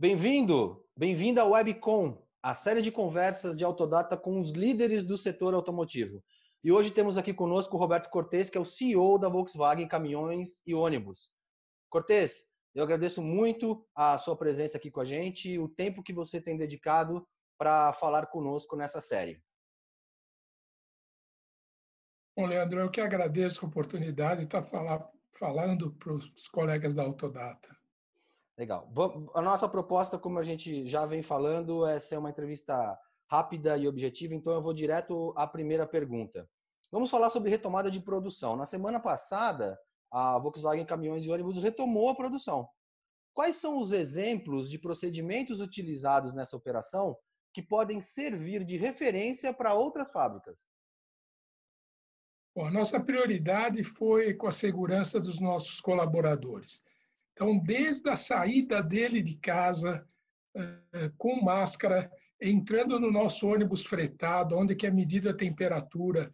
Bem-vindo, bem-vinda ao Webcom, a série de conversas de Autodata com os líderes do setor automotivo. E hoje temos aqui conosco o Roberto Cortes, que é o CEO da Volkswagen Caminhões e Ônibus. Cortes, eu agradeço muito a sua presença aqui com a gente e o tempo que você tem dedicado para falar conosco nessa série. Bom, Leandro, eu que agradeço a oportunidade de estar falando para os colegas da Autodata. Legal. A nossa proposta, como a gente já vem falando, é ser uma entrevista rápida e objetiva, então eu vou direto à primeira pergunta. Vamos falar sobre retomada de produção. Na semana passada, a Volkswagen Caminhões e Ônibus retomou a produção. Quais são os exemplos de procedimentos utilizados nessa operação que podem servir de referência para outras fábricas? Bom, a nossa prioridade foi com a segurança dos nossos colaboradores. Então, desde a saída dele de casa, com máscara, entrando no nosso ônibus fretado, onde que é medida a temperatura,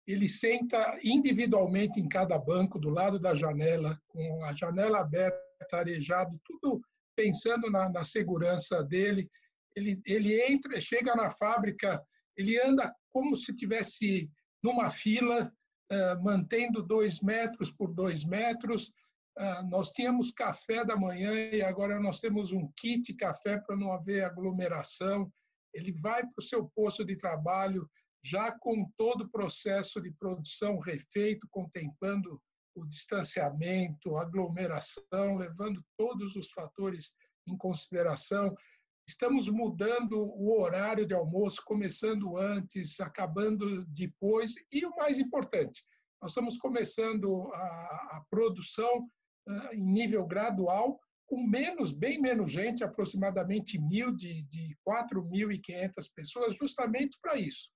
ele senta individualmente em cada banco, do lado da janela, com a janela aberta, arejado, tudo pensando na segurança dele. Ele entra, chega na fábrica, ele anda como se tivesse numa fila, mantendo 2 metros por 2 metros. Nós tínhamos café da manhã e agora nós temos um kit café para não haver aglomeração. Ele vai para o seu posto de trabalho já com todo o processo de produção refeito, contemplando o distanciamento, a aglomeração, levando todos os fatores em consideração. Estamos mudando o horário de almoço, começando antes, acabando depois, e o mais importante, nós estamos começando a produção em nível gradual, com bem menos gente, aproximadamente 1.000, de 4.500 pessoas, justamente para isso,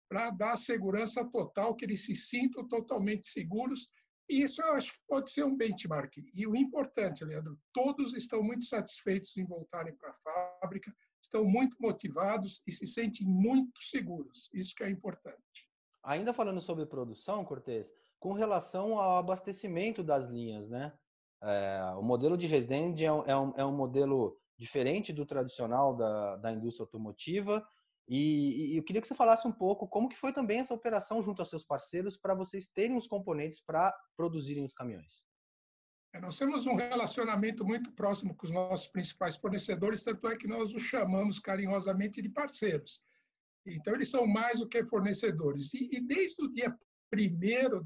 para dar segurança total, que eles se sintam totalmente seguros. E isso eu acho que pode ser um benchmark. E o importante, Leandro, todos estão muito satisfeitos em voltarem para a fábrica, estão muito motivados e se sentem muito seguros. Isso que é importante. Ainda falando sobre produção, Cortez, com relação ao abastecimento das linhas, né? O modelo de Resende é um modelo diferente do tradicional da indústria automotiva e eu queria que você falasse um pouco como que foi também essa operação junto aos seus parceiros para vocês terem os componentes para produzirem os caminhões. Nós temos um relacionamento muito próximo com os nossos principais fornecedores, tanto é que nós os chamamos carinhosamente de parceiros. Então, eles são mais do que fornecedores. E desde o dia primeiro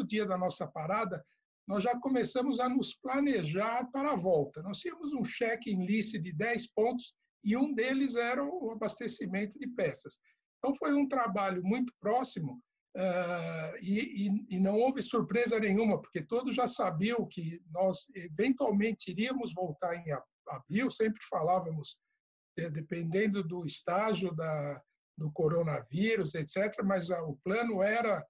dia da nossa parada, nós já começamos a nos planejar para a volta. Nós tínhamos um check-in-list de 10 pontos e um deles era o abastecimento de peças. Então, foi um trabalho muito próximo e não houve surpresa nenhuma, porque todos já sabiam que nós eventualmente iríamos voltar em abril, sempre falávamos, dependendo do estágio do coronavírus, etc., mas o plano era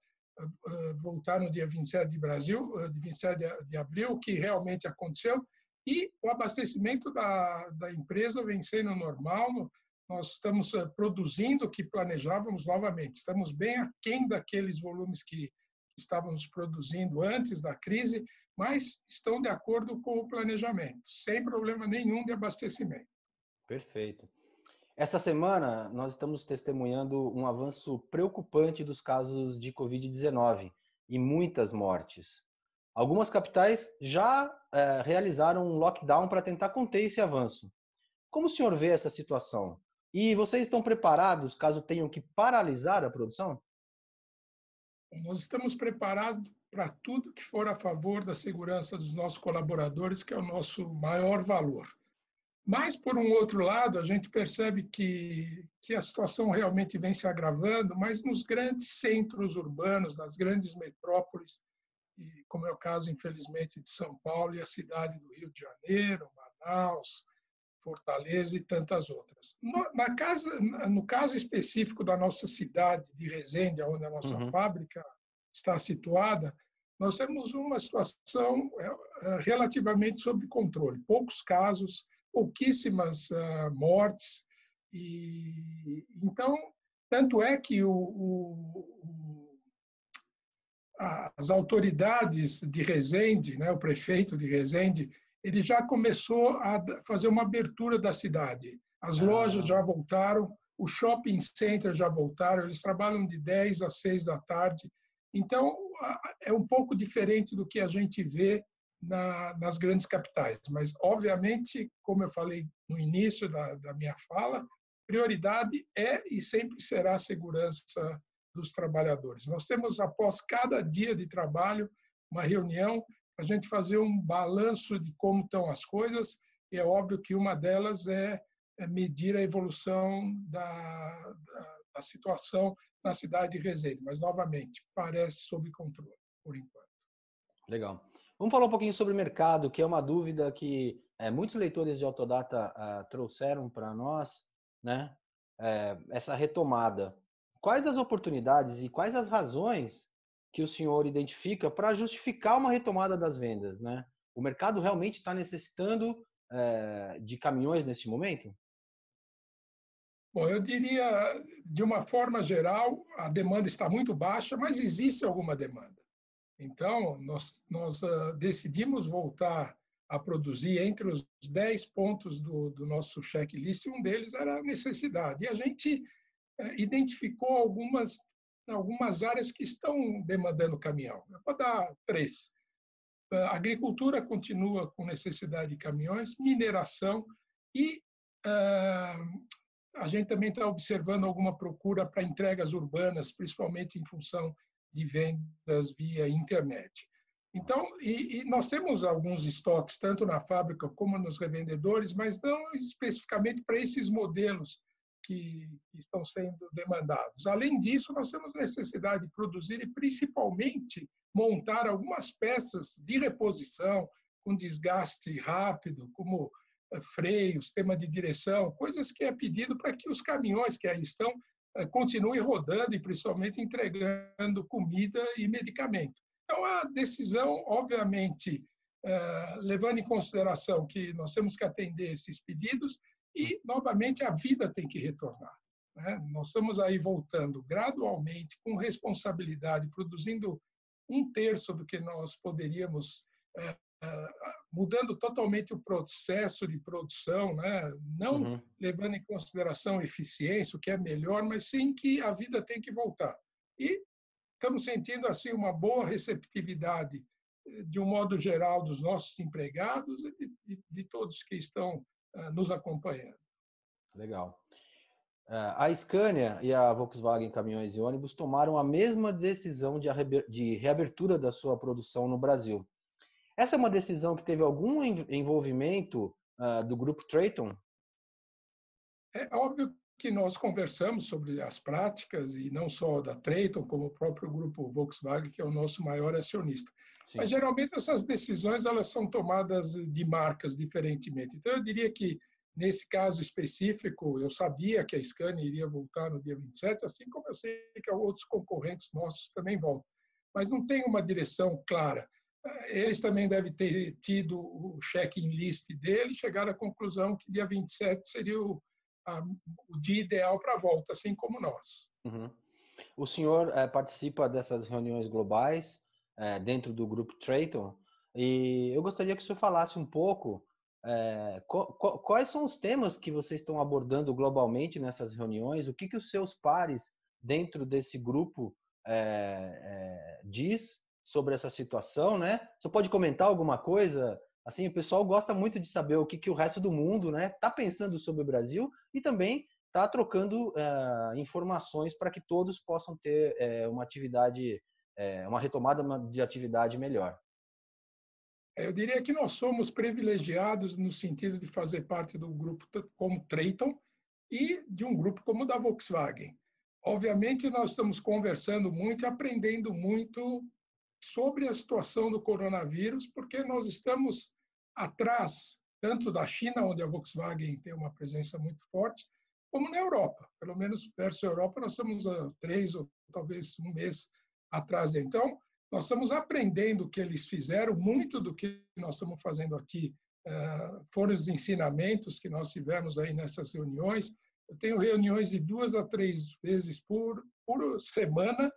voltar no dia 27 de 27 de abril, que realmente aconteceu, e o abastecimento da empresa vem sendo normal. Nós estamos produzindo o que planejávamos novamente. Estamos bem aquém daqueles volumes que estávamos produzindo antes da crise, mas estão de acordo com o planejamento, sem problema nenhum de abastecimento. Perfeito. Essa semana, nós estamos testemunhando um avanço preocupante dos casos de Covid-19 e muitas mortes. Algumas capitais já realizaram um lockdown para tentar conter esse avanço. Como o senhor vê essa situação? E vocês estão preparados caso tenham que paralisar a produção? Nós estamos preparados para tudo que for a favor da segurança dos nossos colaboradores, que é o nosso maior valor. Mas, por um outro lado, a gente percebe que a situação realmente vem se agravando, mas nos grandes centros urbanos, nas grandes metrópoles, e como é o caso, infelizmente, de São Paulo e a cidade do Rio de Janeiro, Manaus, Fortaleza e tantas outras. No caso específico da nossa cidade de Resende, onde a nossa fábrica está situada, nós temos uma situação relativamente sob controle. Poucos casos, pouquíssimas mortes. E então, tanto é que as autoridades de Resende, né, o prefeito de Resende, ele já começou a fazer uma abertura da cidade. As lojas já voltaram, os shopping centers já voltaram, eles trabalham de 10 às 6 da tarde. Então, é um pouco diferente do que a gente vê nas grandes capitais. Mas, obviamente, como eu falei no início da minha fala, prioridade é e sempre será a segurança dos trabalhadores. Nós temos, após cada dia de trabalho, uma reunião, a gente fazer um balanço de como estão as coisas, e é óbvio que uma delas é medir a evolução da situação na cidade de Resende. Mas, novamente, parece sob controle, por enquanto. Legal. Vamos falar um pouquinho sobre o mercado, que é uma dúvida que muitos leitores de Autodata trouxeram para nós, né? Essa retomada. Quais as oportunidades e quais as razões que o senhor identifica para justificar uma retomada das vendas, né? O mercado realmente está necessitando de caminhões neste momento? Bom, eu diria, de uma forma geral, a demanda está muito baixa, mas existe alguma demanda. Então, nós decidimos voltar a produzir entre os 10 pontos do nosso checklist, um deles era a necessidade. E a gente identificou algumas áreas que estão demandando caminhão. Eu vou dar 3. A agricultura continua com necessidade de caminhões, mineração e a gente também está observando alguma procura para entregas urbanas, principalmente em função de vendas via internet. Então, e nós temos alguns estoques, tanto na fábrica como nos revendedores, mas não especificamente para esses modelos que estão sendo demandados. Além disso, nós temos necessidade de produzir e, principalmente, montar algumas peças de reposição com desgaste rápido, como freio, sistema de direção, coisas que é pedido para que os caminhões que aí estão continuem rodando e, principalmente, entregando comida e medicamento. Então, a decisão, obviamente, levando em consideração que nós temos que atender esses pedidos e, novamente, a vida tem que retornar. Né? Nós estamos aí voltando gradualmente, com responsabilidade, produzindo 1/3 do que nós poderíamos, mudando totalmente o processo de produção, né? Não levando em consideração a eficiência, o que é melhor, mas sim que a vida tem que voltar. E estamos sentindo assim uma boa receptividade, de um modo geral, dos nossos empregados e de todos que estão nos acompanhando. Legal. A Scania e a Volkswagen Caminhões e Ônibus tomaram a mesma decisão de reabertura da sua produção no Brasil. Essa é uma decisão que teve algum envolvimento do grupo Traton? É óbvio que nós conversamos sobre as práticas, e não só da Traton, como o próprio grupo Volkswagen, que é o nosso maior acionista. Sim. Mas, geralmente, essas decisões elas são tomadas de marcas diferentemente. Então, eu diria que, nesse caso específico, eu sabia que a Scania iria voltar no dia 27, assim como eu sei que outros concorrentes nossos também voltam. Mas não tem uma direção clara. Eles também devem ter tido o check-in list dele e chegaram à conclusão que dia 27 seria o dia ideal para a volta, assim como nós. O senhor participa dessas reuniões globais dentro do grupo Traton, e eu gostaria que o senhor falasse um pouco quais são os temas que vocês estão abordando globalmente nessas reuniões, o que os seus pares dentro desse grupo diz sobre essa situação, né? Você pode comentar alguma coisa? Assim, o pessoal gosta muito de saber o que o resto do mundo, né, está pensando sobre o Brasil e também está trocando informações para que todos possam ter uma atividade, uma retomada de atividade melhor. Eu diria que nós somos privilegiados no sentido de fazer parte do grupo como Traton e de um grupo como o da Volkswagen. Obviamente, nós estamos conversando muito e aprendendo muito sobre a situação do coronavírus, porque nós estamos atrás, tanto da China, onde a Volkswagen tem uma presença muito forte, como na Europa. Pelo menos versus a Europa, nós estamos 3 ou talvez 1 mês atrás. Então, nós estamos aprendendo o que eles fizeram, muito do que nós estamos fazendo aqui foram os ensinamentos que nós tivemos aí nessas reuniões. Eu tenho reuniões de 2 a 3 vezes por semana,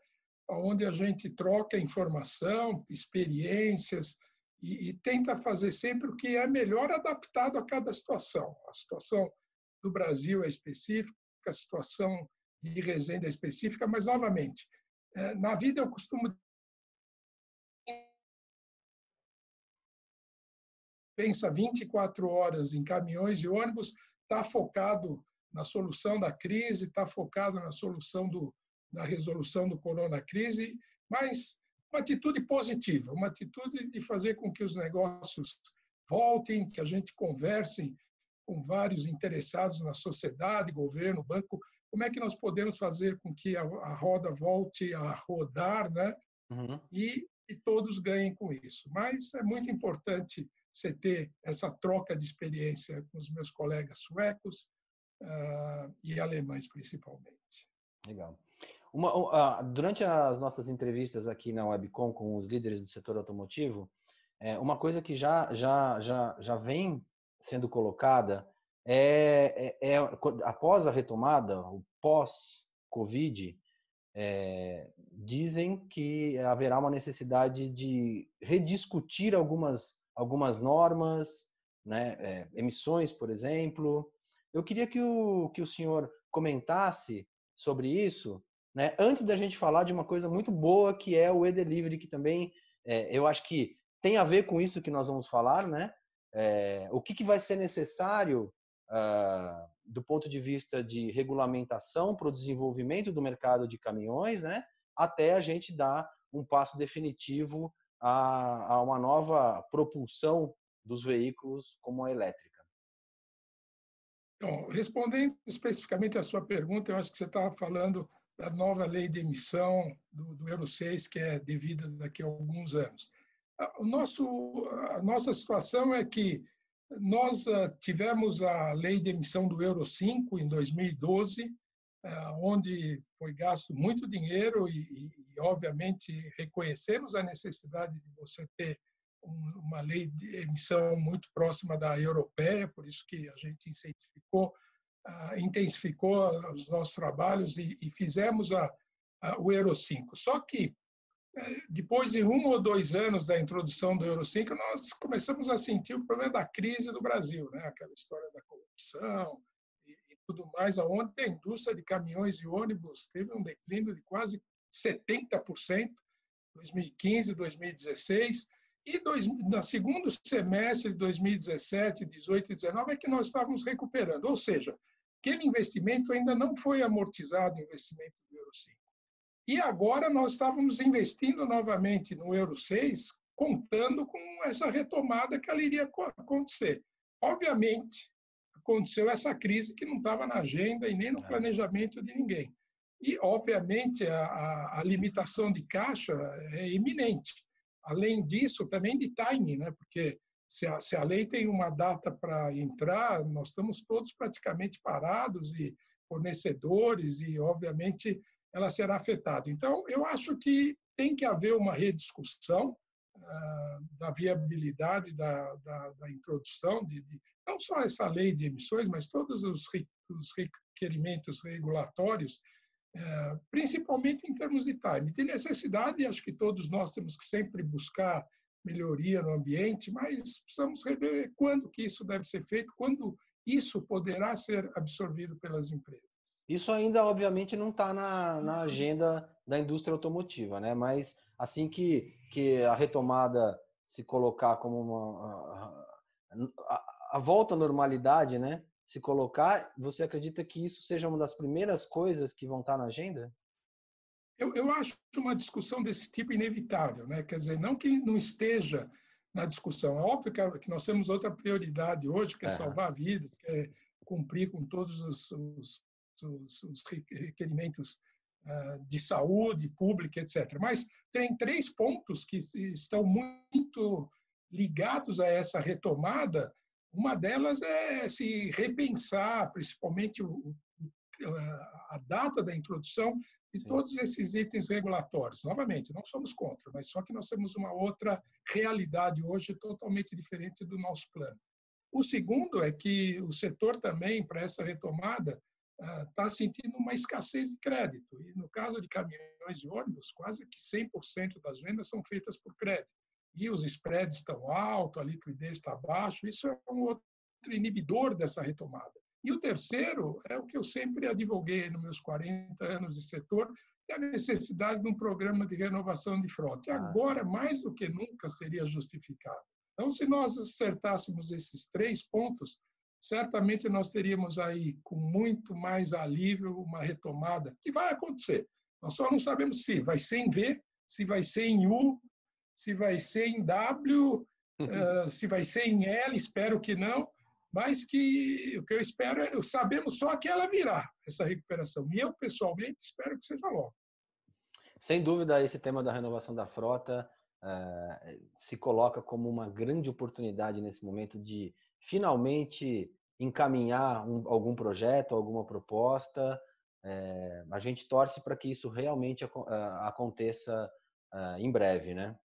onde a gente troca informação, experiências e tenta fazer sempre o que é melhor adaptado a cada situação. A situação do Brasil é específica, a situação de Resende é específica, mas, novamente, na vida eu costumo pensar 24 horas em caminhões e ônibus, está focado na solução da crise, está focado na solução na resolução do coronacrise, mas uma atitude positiva, uma atitude de fazer com que os negócios voltem, que a gente converse com vários interessados na sociedade, governo, banco, como é que nós podemos fazer com que a roda volte a rodar, né? Uhum. E todos ganhem com isso. Mas é muito importante você ter essa troca de experiência com os meus colegas suecos e alemães, principalmente. Legal. Durante as nossas entrevistas aqui na Webcom com os líderes do setor automotivo, uma coisa que já vem sendo colocada após a retomada, o pós-Covid, dizem que haverá uma necessidade de rediscutir algumas normas, né, emissões, por exemplo. Eu queria que o senhor comentasse sobre isso, né, antes da gente falar de uma coisa muito boa que é o e-delivery, que também eu acho que tem a ver com isso que nós vamos falar, né? O que vai ser necessário do ponto de vista de regulamentação para o desenvolvimento do mercado de caminhões, né? Até a gente dar um passo definitivo a uma nova propulsão dos veículos como a elétrica. Então, respondendo especificamente à sua pergunta, eu acho que você estava falando da nova lei de emissão do Euro 6, que é devida daqui a alguns anos. A nossa situação é que nós tivemos a lei de emissão do Euro 5 em 2012, onde foi gasto muito dinheiro e, obviamente, reconhecemos a necessidade de você ter uma lei de emissão muito próxima da europeia, por isso que a gente intensificou os nossos trabalhos e fizemos o Euro 5. Só que, depois de 1 ou 2 anos da introdução do Euro 5, nós começamos a sentir o problema da crise do Brasil, né? Aquela história da corrupção e tudo mais, onde a indústria de caminhões e ônibus teve um declínio de quase 70%, 2015, 2016, e no segundo semestre de 2017, 18 e 19 é que nós estávamos recuperando, ou seja, aquele investimento ainda não foi amortizado, o investimento do Euro 5. E agora nós estávamos investindo novamente no Euro 6, contando com essa retomada que ela iria acontecer. Obviamente, aconteceu essa crise que não estava na agenda e nem no planejamento de ninguém. E, obviamente, a limitação de caixa é iminente. Além disso, também de timing, né? Porque se a lei tem uma data para entrar, nós estamos todos praticamente parados e fornecedores e, obviamente, ela será afetada. Então, eu acho que tem que haver uma rediscussão da viabilidade da introdução não só essa lei de emissões, mas todos os requerimentos regulatórios, principalmente em termos de time. De necessidade, acho que todos nós temos que sempre buscar melhoria no ambiente, mas precisamos rever quando que isso deve ser feito, quando isso poderá ser absorvido pelas empresas. Isso ainda, obviamente, não está na agenda da indústria automotiva, né? Mas assim que a retomada se colocar como a volta à normalidade, né? Se colocar, você acredita que isso seja uma das primeiras coisas que vão estar na agenda? Eu acho uma discussão desse tipo inevitável, né? Quer dizer, não que não esteja na discussão. É óbvio que nós temos outra prioridade hoje, que é salvar vidas, que é cumprir com todos os requerimentos de saúde pública, etc. Mas tem 3 pontos que estão muito ligados a essa retomada. Uma delas é se repensar, principalmente a data da introdução de todos esses itens regulatórios. Novamente, não somos contra, mas só que nós temos uma outra realidade hoje totalmente diferente do nosso plano. O segundo é que o setor também, para essa retomada, está sentindo uma escassez de crédito. E no caso de caminhões e ônibus, quase que 100% das vendas são feitas por crédito. e os spreads estão altos, a liquidez está baixa, isso é um outro inibidor dessa retomada. E o terceiro é o que eu sempre advoguei nos meus 40 anos de setor, é a necessidade de um programa de renovação de frota. E agora, mais do que nunca, seria justificado. Então, se nós acertássemos esses 3 pontos, certamente nós teríamos aí, com muito mais alívio, uma retomada, que vai acontecer. Nós só não sabemos se vai ser em V, se vai ser em U, se vai ser em W, se vai ser em L, espero que não, mas que o que eu espero é, sabemos só que ela virá, essa recuperação. E eu, pessoalmente, espero que seja logo. Sem dúvida, esse tema da renovação da frota se coloca como uma grande oportunidade nesse momento de finalmente encaminhar algum projeto, alguma proposta. A gente torce para que isso realmente aconteça em breve, né?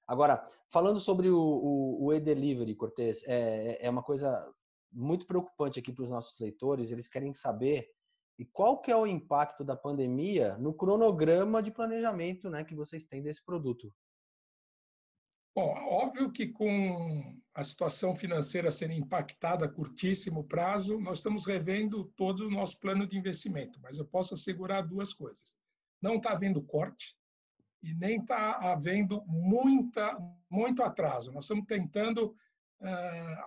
Agora, falando sobre o e-delivery, Cortez, é uma coisa muito preocupante aqui para os nossos leitores. Eles querem saber qual que é o impacto da pandemia no cronograma de planejamento, né, que vocês têm desse produto. Bom, óbvio que com a situação financeira sendo impactada a curtíssimo prazo, nós estamos revendo todo o nosso plano de investimento, mas eu posso assegurar 2 coisas. Não está havendo corte e nem está havendo muito atraso. Nós estamos tentando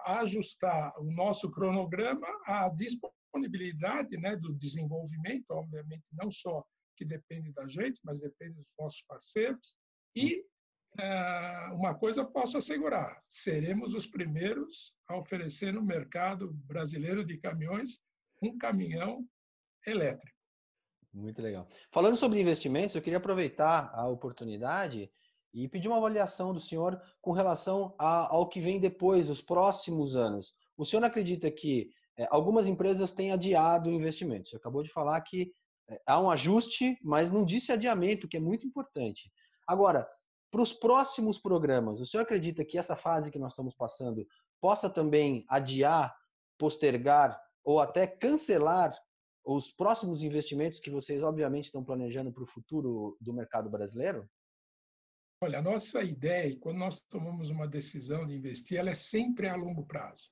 ajustar o nosso cronograma à disponibilidade, né, do desenvolvimento, obviamente não só que depende da gente, mas depende dos nossos parceiros. E uma coisa eu posso assegurar, seremos os primeiros a oferecer no mercado brasileiro de caminhões um caminhão elétrico. Muito legal. Falando sobre investimentos, eu queria aproveitar a oportunidade e pedir uma avaliação do senhor com relação ao que vem depois, os próximos anos. O senhor acredita que algumas empresas têm adiado investimentos? Você acabou de falar que há um ajuste, mas não disse adiamento, que é muito importante. Agora, para os próximos programas, o senhor acredita que essa fase que nós estamos passando possa também adiar, postergar ou até cancelar os próximos investimentos que vocês, obviamente, estão planejando para o futuro do mercado brasileiro? Olha, a nossa ideia, quando nós tomamos uma decisão de investir, ela é sempre a longo prazo.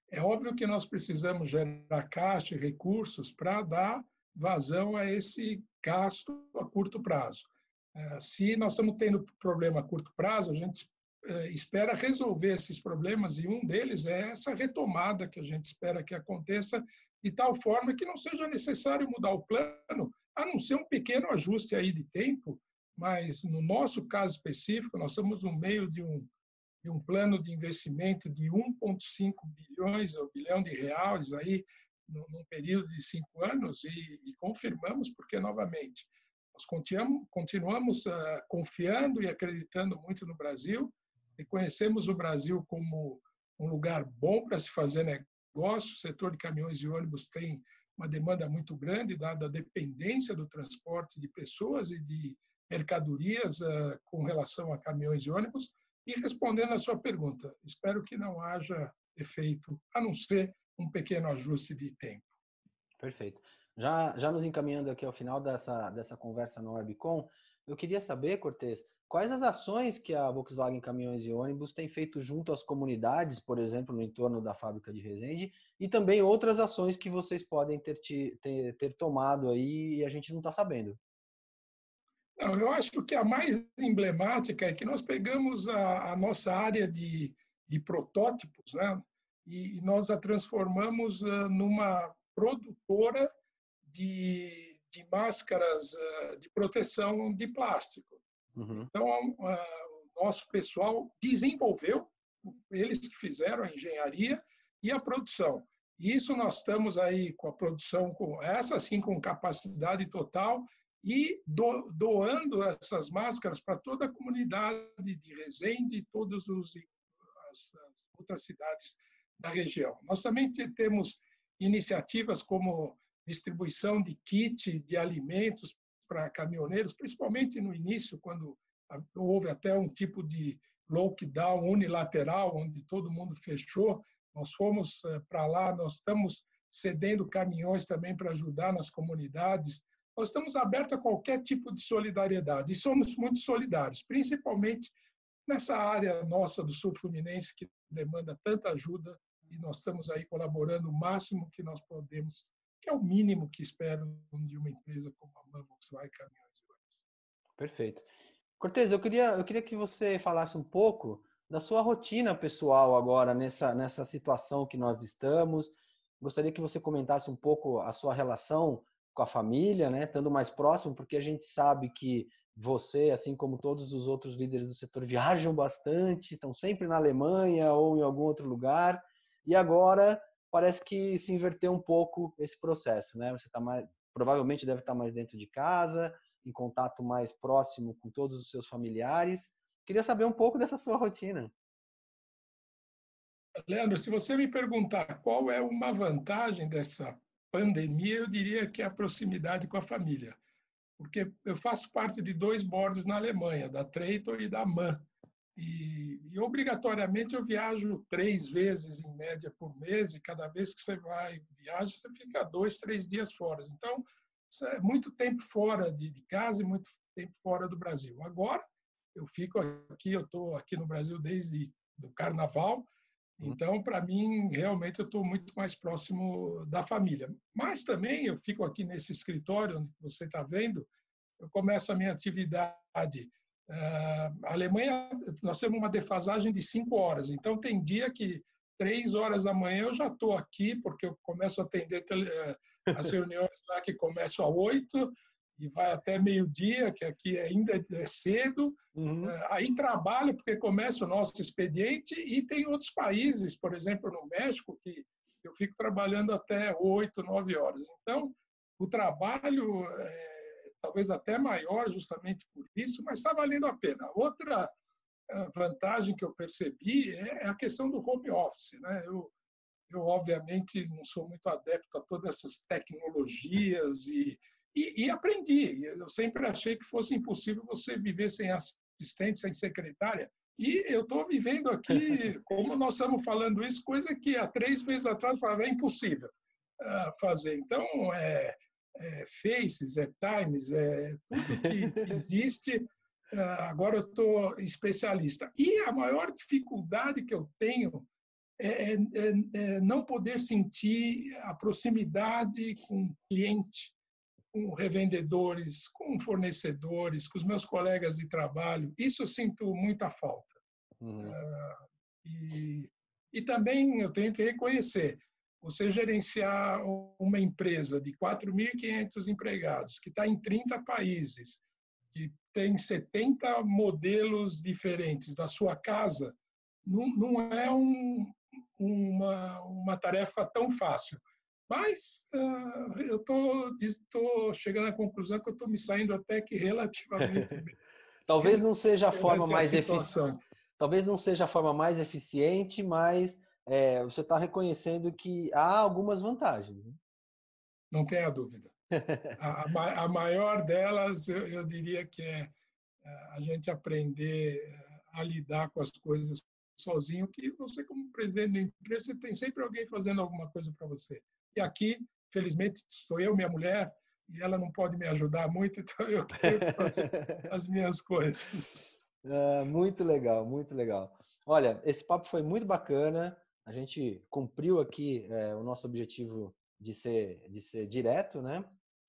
É óbvio que nós precisamos gerar caixa e recursos para dar vazão a esse gasto a curto prazo. Se nós estamos tendo problema a curto prazo, a gente espera resolver esses problemas e um deles é essa retomada que a gente espera que aconteça de tal forma que não seja necessário mudar o plano, a não ser um pequeno ajuste aí de tempo, mas no nosso caso específico, nós estamos no meio de um plano de investimento de 1,5 bilhões ou bilhão de reais aí num período de 5 anos e confirmamos porque novamente nós continuamos confiando e acreditando muito no Brasil, reconhecemos o Brasil como um lugar bom para se fazer negócio. O setor de caminhões e ônibus tem uma demanda muito grande, dada a dependência do transporte de pessoas e de mercadorias com relação a caminhões e ônibus. E respondendo à sua pergunta, espero que não haja efeito, a não ser um pequeno ajuste de tempo. Perfeito. Já nos encaminhando aqui ao final dessa conversa no Webcom, eu queria saber, Cortez, quais as ações que a Volkswagen Caminhões e Ônibus tem feito junto às comunidades, por exemplo, no entorno da fábrica de Resende, e também outras ações que vocês podem ter tomado aí e a gente não está sabendo. Não, eu acho que a mais emblemática é que nós pegamos a nossa área de protótipos, né, e nós a transformamos numa produtora de máscaras de proteção de plástico. Uhum. Então, o nosso pessoal desenvolveu, eles que fizeram a engenharia e a produção. E isso nós estamos aí com a produção, essa sim, com capacidade total, e doando essas máscaras para toda a comunidade de Resende e todas as outras cidades da região. Nós também temos iniciativas como distribuição de kit de alimentos para caminhoneiros, principalmente no início, quando houve até um tipo de lockdown unilateral, onde todo mundo fechou. Nós fomos para lá, nós estamos cedendo caminhões também para ajudar nas comunidades. Nós estamos abertos a qualquer tipo de solidariedade e somos muito solidários, principalmente nessa área nossa do Sul Fluminense que demanda tanta ajuda e nós estamos aí colaborando o máximo que nós podemos, que é o mínimo que espero de uma empresa como a MAN Volkswagen Caminhões e Ônibus. Perfeito. Cortez, eu queria que você falasse um pouco da sua rotina pessoal agora nessa situação que nós estamos. Gostaria que você comentasse um pouco a sua relação com a família, né, estando mais próximo, porque a gente sabe que você, assim como todos os outros líderes do setor, viajam bastante, estão sempre na Alemanha ou em algum outro lugar, e agora parece que se inverteu um pouco esse processo, né? Você provavelmente deve estar mais dentro de casa, em contato mais próximo com todos os seus familiares. Queria saber um pouco dessa sua rotina. Leandro, se você me perguntar qual é uma vantagem dessa pandemia, eu diria que é a proximidade com a família, porque eu faço parte de 2 boards na Alemanha, da Trator e da MAN, e obrigatoriamente eu viajo 3 vezes em média por mês, e cada vez que você viaja, você fica 2, 3 dias fora. Então, isso é muito tempo fora de casa e muito tempo fora do Brasil. Agora, eu fico aqui, eu estou aqui no Brasil desde do Carnaval, então, para mim, realmente, eu estou muito mais próximo da família. Mas também eu fico aqui nesse escritório, onde você está vendo, eu começo a minha atividade. A Alemanha, nós temos uma defasagem de 5 horas, então tem dia que 3 horas da manhã eu já estou aqui, porque eu começo a atender as reuniões lá que começam às 8 e vai até meio-dia, que aqui ainda é cedo. Uhum. Aí trabalho, porque começa o nosso expediente, e tem outros países, por exemplo, no México, que eu fico trabalhando até 8, 9 horas. Então, o trabalho talvez até maior justamente por isso, mas está valendo a pena. Outra vantagem que eu percebi é a questão do home office, né? Eu obviamente não sou muito adepto a todas essas tecnologias e aprendi. Eu sempre achei que fosse impossível você viver sem assistente, sem secretária. E eu estou vivendo aqui, como nós estamos falando isso, coisa que há 3 meses atrás eu falava, é impossível fazer. Então, Faces, Times, tudo que existe, agora eu estou especialista. E a maior dificuldade que eu tenho é não poder sentir a proximidade com o cliente, com revendedores, com fornecedores, com os meus colegas de trabalho. Isso eu sinto muita falta. Uhum. E também eu tenho que reconhecer, você gerenciar uma empresa de 4.500 empregados, que está em 30 países, que tem 70 modelos diferentes da sua casa, não é uma tarefa tão fácil. Mas eu estou chegando à conclusão que eu estou me saindo até que relativamente bem Talvez não seja a forma perante a mais situação. Talvez não seja a forma mais eficiente, mas você está reconhecendo que há algumas vantagens. Né? Não tenha dúvida. A maior delas, eu diria que é a gente aprender a lidar com as coisas sozinho, que você, como presidente da empresa, você tem sempre alguém fazendo alguma coisa para você. E aqui, felizmente, sou eu, minha mulher, e ela não pode me ajudar muito, então eu tenho que fazer as minhas coisas. Muito legal, muito legal. Olha, esse papo foi muito bacana. A gente cumpriu aqui o nosso objetivo de ser direto, né?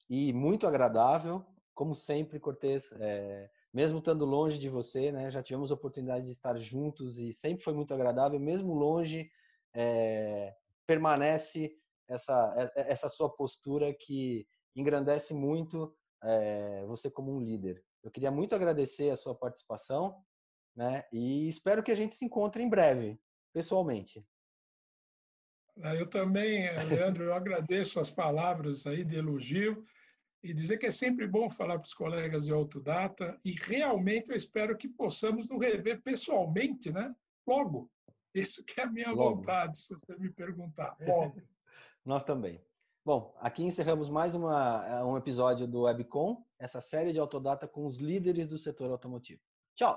E muito agradável, como sempre, Cortez. Mesmo estando longe de você, né? Já tivemos a oportunidade de estar juntos e sempre foi muito agradável. Mesmo longe, permanece essa sua postura que engrandece muito você como um líder. Eu queria muito agradecer a sua participação, né? E espero que a gente se encontre em breve, pessoalmente. Eu também, Leandro, eu agradeço as palavras aí de elogio e dizer que é sempre bom falar para os colegas de Autodata e realmente eu espero que possamos nos rever pessoalmente, né? Logo. Isso que é a minha Logo. vontade, se você me perguntar. Logo. Nós também. Bom, aqui encerramos mais um episódio do Webcom, essa série de Autodata com os líderes do setor automotivo. Tchau!